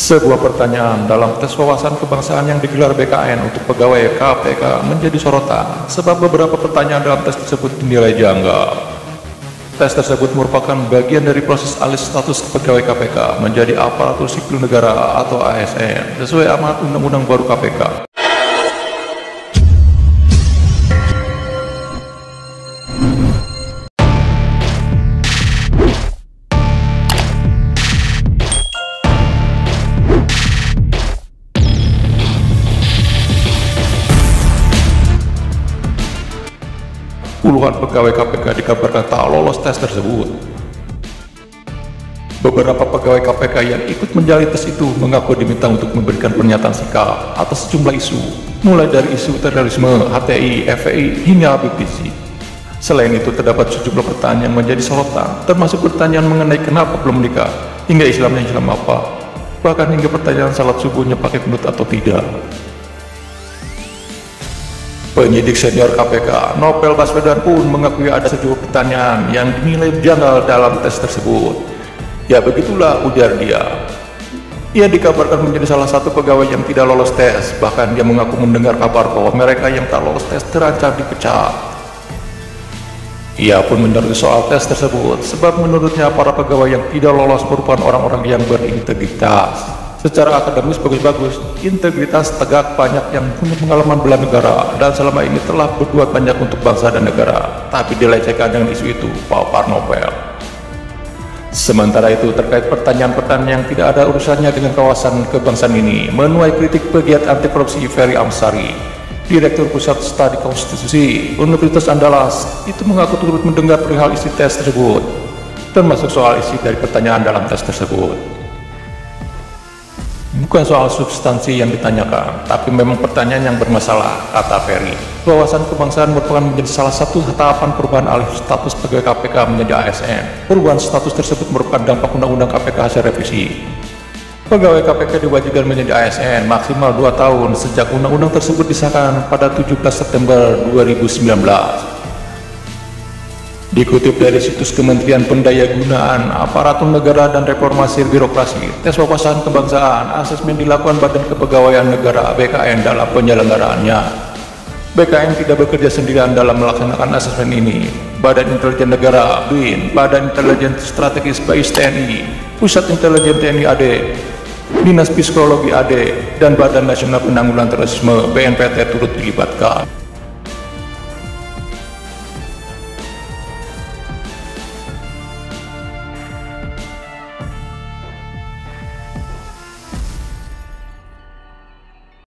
Sebuah pertanyaan dalam tes wawasan kebangsaan yang digelar BKN untuk pegawai KPK menjadi sorotan sebab beberapa pertanyaan dalam tes tersebut dinilai janggal. Tes tersebut merupakan bagian dari proses alih status pegawai KPK menjadi aparatur sipil negara atau ASN sesuai amanat Undang-Undang Baru KPK. Puluhan pegawai KPK dikabarkan tak lolos tes tersebut. Beberapa pegawai KPK yang ikut menjalani tes itu mengaku diminta untuk memberikan pernyataan sikap atas sejumlah isu, mulai dari isu terorisme, HTI, FPI, hingga Habib Rizik. Selain itu terdapat sejumlah pertanyaan yang menjadi sorotan, termasuk pertanyaan mengenai kenapa belum menikah, hingga Islamnya Islam apa, bahkan hingga pertanyaan salat subuhnya pakai kunut atau tidak. Penyidik senior KPK, Novel Baswedan pun mengakui ada sejumlah pertanyaan yang dinilai janggal dalam tes tersebut. Ya begitulah, ujar dia. Ia dikabarkan menjadi salah satu pegawai yang tidak lolos tes, bahkan dia mengaku mendengar kabar bahwa mereka yang tak lolos tes terancam dipecat. Ia pun menyoroti soal tes tersebut, sebab menurutnya para pegawai yang tidak lolos merupakan orang-orang yang berintegritas. Secara akademis bagus-bagus, integritas tegak, banyak yang punya pengalaman bela negara dan selama ini telah berbuat banyak untuk bangsa dan negara, tapi dilecehkan dengan isu itu, paupar Novel. Sementara itu, terkait pertanyaan-pertanyaan yang tidak ada urusannya dengan kawasan kebangsaan ini, menuai kritik pegiat anti korupsi Ferry Amsari, Direktur Pusat Studi Konstitusi Universitas Andalas, itu mengaku turut mendengar perihal isi tes tersebut, termasuk soal isi dari pertanyaan dalam tes tersebut. Bukan soal substansi yang ditanyakan, tapi memang pertanyaan yang bermasalah, kata Ferry. Wawasan kebangsaan merupakan menjadi salah satu tahapan perubahan alih status pegawai KPK menjadi ASN. Perubahan status tersebut merupakan dampak Undang-Undang KPK hasil revisi. Pegawai KPK diwajibkan menjadi ASN maksimal 2 tahun sejak Undang-Undang tersebut disahkan pada 17 September 2019. Dikutip dari situs Kementerian Pendayagunaan Aparatur Negara dan Reformasi Birokrasi, tes wawasan kebangsaan asesmen dilakukan Badan Kepegawaian Negara BKN dalam penyelenggaraannya. BKN tidak bekerja sendirian dalam melaksanakan asesmen ini. Badan Intelijen Negara BIN, Badan Intelijen Strategis BAIS TNI, Pusat Intelijen TNI AD, Dinas Psikologi AD, dan Badan Nasional Penanggulangan Terorisme BNPT turut dilibatkan.